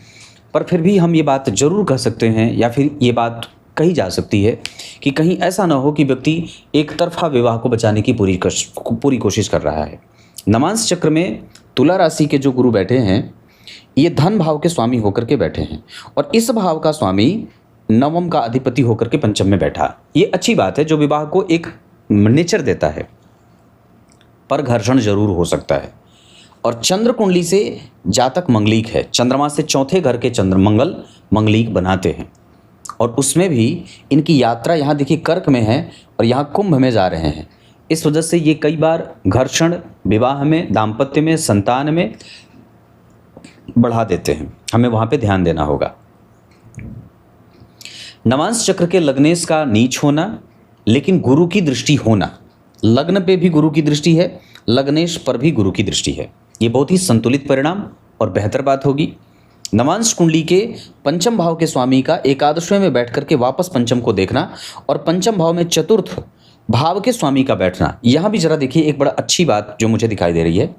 पर फिर भी हम ये बात जरूर कह सकते हैं या फिर ये बात कही जा सकती है कि कहीं ऐसा ना हो कि व्यक्ति एक तरफा विवाह को बचाने की पूरी कोशिश कर रहा है। नवांश चक्र में तुला राशि के जो गुरु बैठे हैं ये धन भाव के स्वामी होकर के बैठे हैं और इस भाव का स्वामी नवम का अधिपति होकर के पंचम में बैठा। ये अच्छी बात है जो विवाह को एक नेचर देता है। पर घर्षण जरूर हो सकता है। और चंद्र कुंडली से जातक मंगलिक है, चंद्रमा से चौथे घर के चंद्र मंगल मंगलिक बनाते हैं। और उसमें भी इनकी यात्रा यहाँ देखिए कर्क में है और यहाँ कुंभ में जा रहे हैं। इस वजह से ये कई बार घर्षण विवाह में, दाम्पत्य में, संतान में बढ़ा देते हैं। हमें वहाँ पे ध्यान देना होगा। नवांश चक्र के लग्नेश का नीच होना, लेकिन गुरु की दृष्टि होना, लग्न पे भी गुरु की दृष्टि है, लग्नेश पर भी गुरु की दृष्टि है। ये बहुत ही संतुलित परिणाम और बेहतर बात होगी। नवांश कुंडली के पंचम भाव के स्वामी का एकादशवें में बैठ करके वापस पंचम को देखना और पंचम भाव में चतुर्थ भाव के स्वामी का बैठना। यहाँ भी जरा देखिए एक बड़ा अच्छी बात जो मुझे दिखाई दे रही है,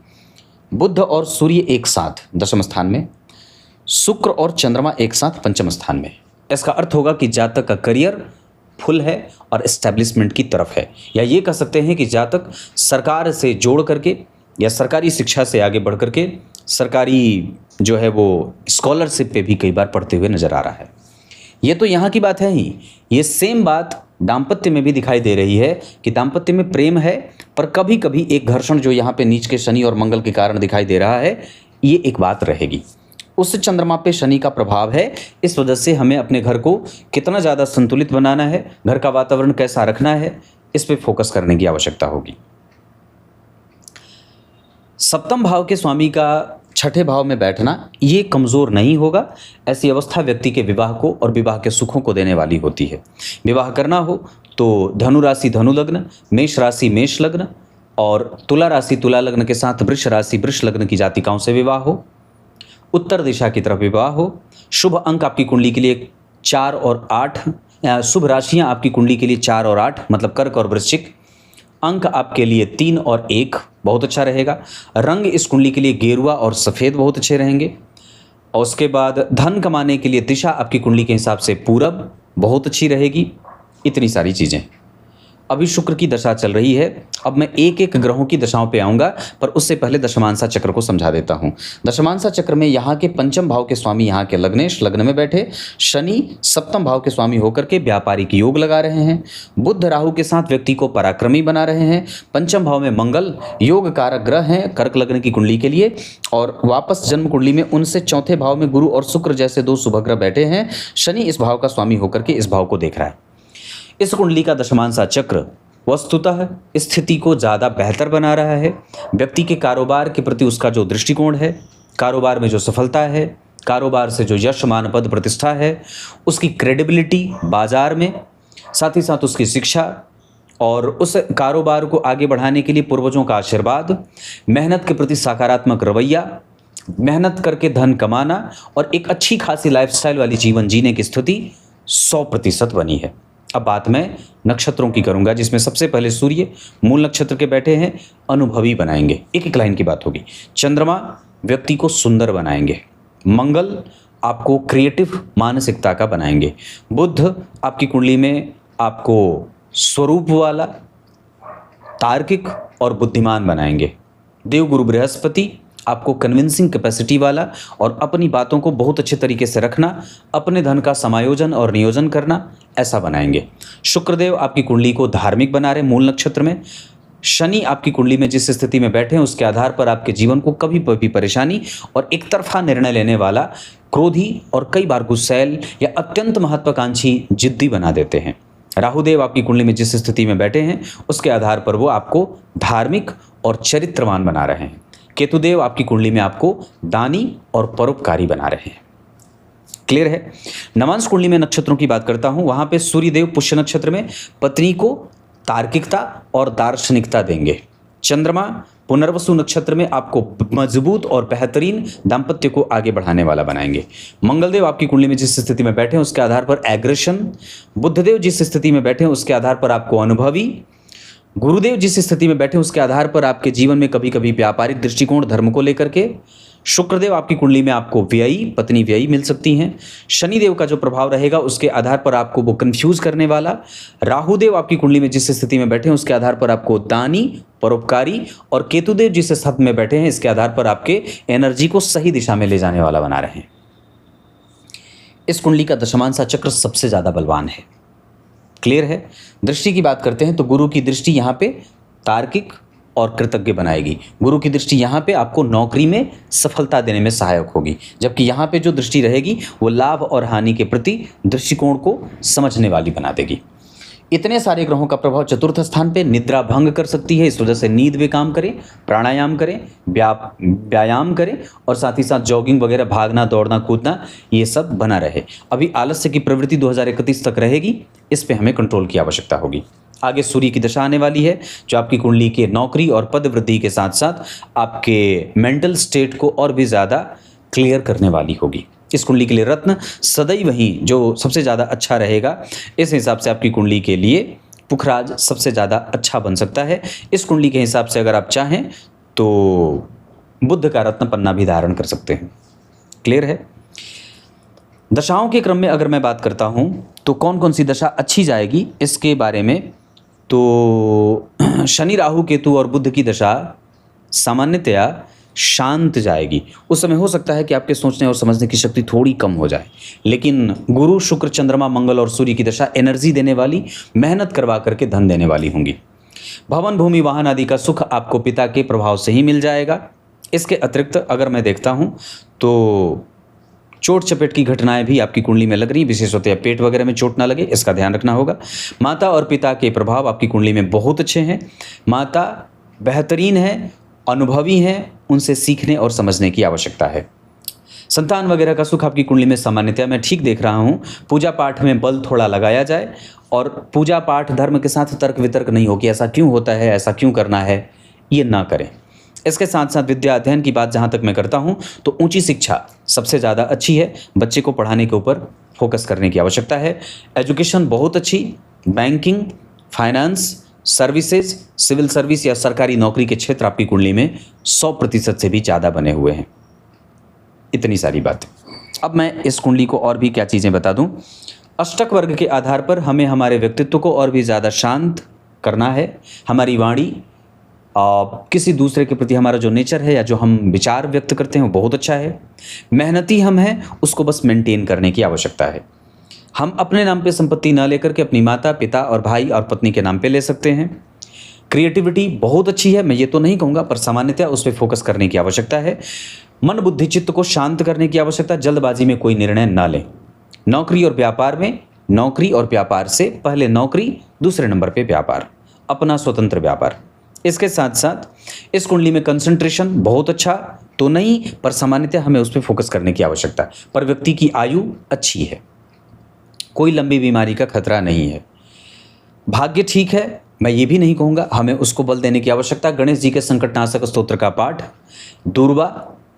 बुध और सूर्य एक साथ दशम स्थान में, शुक्र और चंद्रमा एक साथ पंचम स्थान में। इसका अर्थ होगा कि जातक का करियर फुल है और एस्टेब्लिशमेंट की तरफ है, या ये कह सकते हैं कि जातक सरकार से जोड़ करके या सरकारी शिक्षा से आगे बढ़ करके सरकारी जो है वो स्कॉलरशिप पे भी कई बार पढ़ते हुए नजर आ रहा है। ये तो यहाँ की बात है ही, ये सेम बात दाम्पत्य में भी दिखाई दे रही है कि दाम्पत्य में प्रेम है, पर कभी कभी एक घर्षण जो यहाँ पे नीच के शनि और मंगल के कारण दिखाई दे रहा है, ये एक बात रहेगी। उस चंद्रमा पे शनि का प्रभाव है, इस वजह से हमें अपने घर को कितना ज़्यादा संतुलित बनाना है, घर का वातावरण कैसा रखना है, इस पे फोकस करने की आवश्यकता होगी। सप्तम भाव के स्वामी का छठे भाव में बैठना ये कमज़ोर नहीं होगा। ऐसी अवस्था व्यक्ति के विवाह को और विवाह के सुखों को देने वाली होती है। विवाह करना हो तो धनु राशि धनु लग्न, मेष राशि मेष लग्न और तुला राशि तुला लग्न के साथ वृष राशि वृष लग्न की जातिकाओं से विवाह हो, उत्तर दिशा की तरफ विवाह हो। शुभ अंक आपकी कुंडली के लिए 4 और 8, शुभ राशियाँ आपकी कुंडली के लिए 4 और 8 मतलब कर्क और वृश्चिक। अंक आपके लिए 3 और 1 बहुत अच्छा रहेगा। रंग इस कुंडली के लिए गेरुआ और सफ़ेद बहुत अच्छे रहेंगे। और उसके बाद धन कमाने के लिए दिशा आपकी कुंडली के हिसाब से पूरब बहुत अच्छी रहेगी। इतनी सारी चीज़ें। अभी शुक्र की दशा चल रही है। अब मैं एक एक ग्रहों की दशाओं पे आऊँगा, पर उससे पहले दशमांसा चक्र को समझा देता हूँ। दशमांसा चक्र में यहाँ के पंचम भाव के स्वामी यहाँ के लग्नेश लग्न में बैठे, शनि सप्तम भाव के स्वामी होकर के व्यापारिक योग लगा रहे हैं। बुध राहु के साथ व्यक्ति को पराक्रमी बना रहे हैं। पंचम भाव में मंगल योग कारक ग्रह हैं कर्क लग्न की कुंडली के लिए, और वापस जन्म कुंडली में उनसे चौथे भाव में गुरु और शुक्र जैसे 2 शुभ ग्रह बैठे हैं। शनि इस भाव का स्वामी होकर के इस भाव को देख रहा है। इस कुंडली का दशमांसा चक्र वस्तुतः स्थिति को ज़्यादा बेहतर बना रहा है। व्यक्ति के कारोबार के प्रति उसका जो दृष्टिकोण है, कारोबार में जो सफलता है, कारोबार से जो यश मान पद प्रतिष्ठा है, उसकी क्रेडिबिलिटी बाजार में, साथ ही साथ उसकी शिक्षा और उस कारोबार को आगे बढ़ाने के लिए पूर्वजों का आशीर्वाद, मेहनत के प्रति सकारात्मक रवैया, मेहनत करके धन कमाना और एक अच्छी खासी लाइफस्टाइल वाली जीवन जीने की स्थिति 100% बनी है। अब बात मैं नक्षत्रों की करूंगा, जिसमें सबसे पहले सूर्य मूल नक्षत्र के बैठे हैं, अनुभवी बनाएंगे। एक एक लाइन की बात होगी। चंद्रमा व्यक्ति को सुंदर बनाएंगे। मंगल आपको क्रिएटिव मानसिकता का बनाएंगे। बुध आपकी कुंडली में आपको स्वरूप वाला, तार्किक और बुद्धिमान बनाएंगे। देवगुरु बृहस्पति आपको कन्विंसिंग कैपेसिटी वाला और अपनी बातों को बहुत अच्छे तरीके से रखना, अपने धन का समायोजन और नियोजन करना, ऐसा बनाएंगे। शुक्रदेव आपकी कुंडली को धार्मिक बना रहे मूल नक्षत्र में। शनि आपकी कुंडली में जिस स्थिति में बैठे हैं उसके आधार पर आपके जीवन को कभी भी परेशानी और एक तरफा निर्णय लेने वाला, क्रोधी और कई बार गुस्सैल या अत्यंत महत्वाकांक्षी जिद्दी बना देते हैं। राहुदेव आपकी कुंडली में जिस स्थिति में बैठे हैं उसके आधार पर वो आपको धार्मिक और चरित्रवान बना रहे हैं। केतुदेव आपकी कुंडली में आपको दानी और परोपकारी बना रहे हैं। क्लियर है। नवांश कुंडली में नक्षत्रों की बात करता हूं, वहां पे सूर्यदेव पुष्य नक्षत्र में पत्नी को तार्किकता और दार्शनिकता देंगे। चंद्रमा पुनर्वसु नक्षत्र में आपको मजबूत और बेहतरीन दाम्पत्य को आगे बढ़ाने वाला बनाएंगे। मंगलदेव आपकी कुंडली में जिस स्थिति में बैठे हैं उसके आधार पर एग्रेशन, बुद्धदेव जिस स्थिति में बैठे हैं उसके आधार पर आपको अनुभवी, गुरुदेव जिस स्थिति में बैठे उसके आधार पर आपके जीवन में कभी कभी व्यापारिक दृष्टिकोण धर्म को लेकर के, शुक्रदेव आपकी कुंडली में आपको व्ययी पत्नी व्ययी मिल सकती हैं। शनिदेव का जो प्रभाव रहेगा उसके आधार पर आपको वो कंफ्यूज करने वाला, राहुदेव आपकी कुंडली में जिस स्थिति में बैठे हैं उसके आधार पर आपको दानी परोपकारी, और केतुदेव जिस स्थिति में बैठे हैं इसके आधार पर आपके एनर्जी को सही दिशा में ले जाने वाला बना रहे हैं। इस कुंडली का दशमांसा चक्र सबसे ज्यादा बलवान है। क्लियर है। दृष्टि की बात करते हैं तो गुरु की दृष्टि यहाँ पे तार्किक और कृतज्ञ बनाएगी। गुरु की दृष्टि यहाँ पे आपको नौकरी में सफलता देने में सहायक होगी, जबकि यहाँ पे जो दृष्टि रहेगी वो लाभ और हानि के प्रति दृष्टिकोण को समझने वाली बना देगी। इतने सारे ग्रहों का प्रभाव चतुर्थ स्थान पे निद्रा भंग कर सकती है, इस वजह से नींद में काम करें, प्राणायाम करें, व्यायाम करें और साथ ही साथ जॉगिंग वगैरह, भागना दौड़ना कूदना, ये सब बना रहे। अभी आलस्य की प्रवृत्ति 2031 तक रहेगी, इस पे हमें कंट्रोल की आवश्यकता होगी। आगे सूर्य की दशा आने वाली है, जो आपकी कुंडली के नौकरी और पद वृद्धि के साथ साथ आपके मेंटल स्टेट को और भी ज़्यादा क्लियर करने वाली होगी। इस कुंडली के लिए रत्न सदैव ही जो सबसे ज़्यादा अच्छा रहेगा, इस हिसाब से आपकी कुंडली के लिए पुखराज सबसे ज़्यादा अच्छा बन सकता है। इस कुंडली के हिसाब से अगर आप चाहें तो बुद्ध का रत्न पन्ना भी धारण कर सकते हैं। क्लियर है? दशाओं के क्रम में अगर मैं बात करता हूं तो कौन कौन सी दशा अच्छी जाएगी इसके बारे में, तो शनि राहु केतु और बुद्ध की दशा सामान्यतया शांत जाएगी। उस समय हो सकता है कि आपके सोचने और समझने की शक्ति थोड़ी कम हो जाए, लेकिन गुरु शुक्र चंद्रमा मंगल और सूर्य की दशा एनर्जी देने वाली, मेहनत करवा करके धन देने वाली होंगी। भवन भूमि वाहन आदि का सुख आपको पिता के प्रभाव से ही मिल जाएगा। इसके अतिरिक्त अगर मैं देखता हूँ तो चोट चपेट की घटनाएं भी आपकी कुंडली में लग रही, विशेषतः पेट वगैरह में चोट ना लगे, इसका ध्यान रखना होगा। माता और पिता के प्रभाव आपकी कुंडली में बहुत अच्छे हैं। माता बेहतरीन है, अनुभवी हैं, उनसे सीखने और समझने की आवश्यकता है। संतान वगैरह का सुख आपकी कुंडली में सामान्यतया मैं ठीक देख रहा हूँ। पूजा पाठ में बल थोड़ा लगाया जाए, और पूजा पाठ धर्म के साथ तर्क वितर्क नहीं हो कि ऐसा क्यों होता है, ऐसा क्यों करना है, ये ना करें। इसके साथ साथ विद्या अध्ययन की बात जहाँ तक मैं करता हूँ तो ऊंची शिक्षा सबसे ज़्यादा अच्छी है। बच्चे को पढ़ाने के ऊपर फोकस करने की आवश्यकता है। एजुकेशन बहुत अच्छी, banking, finance, services, civil service या सरकारी नौकरी के क्षेत्र आपकी कुंडली में 100% से भी ज़्यादा बने हुए हैं। इतनी सारी बात। अब मैं इस कुंडली को और भी क्या चीज़ें बता दूं। अष्टक वर्ग के आधार पर हमें हमारे व्यक्तित्व को और भी ज़्यादा शांत करना है। हमारी वाणी, किसी दूसरे के प्रति हमारा जो नेचर है या जो हम विचार व्यक्त करते हैं वो बहुत अच्छा है। मेहनती हम हैं, उसको बस मेंटेन करने की आवश्यकता है। हम अपने नाम पे संपत्ति ना लेकर के अपनी माता, पिता और भाई और पत्नी के नाम पे ले सकते हैं। क्रिएटिविटी बहुत अच्छी है, मैं ये तो नहीं कहूँगा, पर सामान्यतः उस पर फोकस करने की आवश्यकता है। मन बुद्धि चित्त को शांत करने की आवश्यकता, जल्दबाजी में कोई निर्णय ना लें। नौकरी और व्यापार में, नौकरी और व्यापार से पहले नौकरी, दूसरे नंबर पे व्यापार, अपना स्वतंत्र व्यापार। इसके साथ साथ इस कुंडली में कंसंट्रेशन बहुत अच्छा तो नहीं, पर सामान्यतः हमें उस पर फोकस करने की आवश्यकता है। पर व्यक्ति की आयु अच्छी है, कोई लंबी बीमारी का खतरा नहीं है। भाग्य ठीक है, मैं ये भी नहीं कहूँगा, हमें उसको बल देने की आवश्यकता। गणेश जी के संकटनाशक स्तोत्र का पाठ, दूर्वा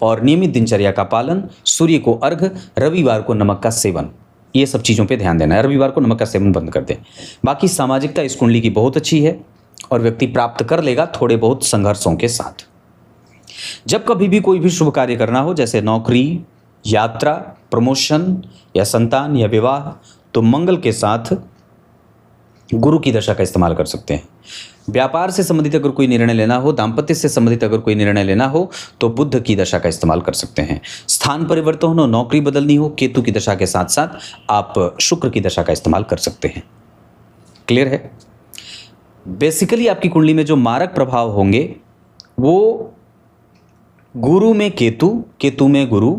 और नियमित दिनचर्या का पालन, सूर्य को अर्घ, रविवार को नमक का सेवन, ये सब चीज़ों पे ध्यान देना है। रविवार को नमक का सेवन बंद कर दें। बाकी सामाजिकता इस कुंडली की बहुत अच्छी है और व्यक्ति प्राप्त कर लेगा थोड़े बहुत संघर्षों के साथ। जब कभी भी कोई भी शुभ कार्य करना हो, जैसे नौकरी, यात्रा, प्रमोशन या संतान या विवाह, तो मंगल के साथ गुरु की दशा का इस्तेमाल कर सकते हैं। व्यापार से संबंधित अगर कोई निर्णय लेना हो, दाम्पत्य से संबंधित अगर कोई निर्णय लेना हो, तो बुध की दशा का इस्तेमाल कर सकते हैं। स्थान परिवर्तन हो, नौकरी बदलनी हो, केतु की दशा के साथ साथ आप शुक्र की दशा का इस्तेमाल कर सकते हैं। क्लियर है? बेसिकली आपकी कुंडली में जो मारक प्रभाव होंगे वो गुरु में केतु, केतु में गुरु,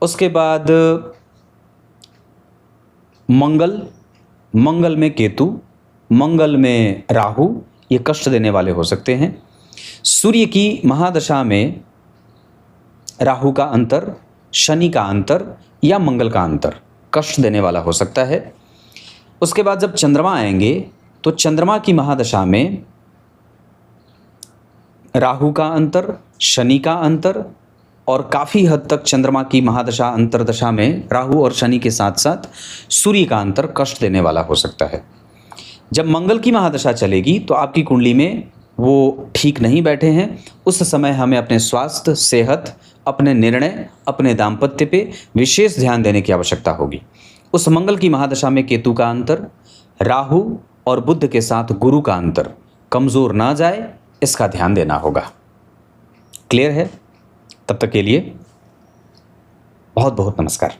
उसके बाद मंगल, मंगल में केतु, मंगल में राहु, ये कष्ट देने वाले हो सकते हैं। सूर्य की महादशा में राहु का अंतर, शनि का अंतर या मंगल का अंतर कष्ट देने वाला हो सकता है। उसके बाद जब चंद्रमा आएंगे तो चंद्रमा की महादशा में राहु का अंतर, शनि का अंतर और काफ़ी हद तक चंद्रमा की महादशा अंतरदशा में राहु और शनि के साथ साथ सूर्य का अंतर कष्ट देने वाला हो सकता है। जब मंगल की महादशा चलेगी तो आपकी कुंडली में वो ठीक नहीं बैठे हैं, उस समय हमें अपने स्वास्थ्य, सेहत, अपने निर्णय, अपने दाम्पत्य पे विशेष ध्यान देने की आवश्यकता होगी। उस मंगल की महादशा में केतु का अंतर, राहु और बुध के साथ गुरु का अंतर कमज़ोर ना जाए, इसका ध्यान देना होगा। क्लियर है? तब तक के लिए बहुत बहुत नमस्कार।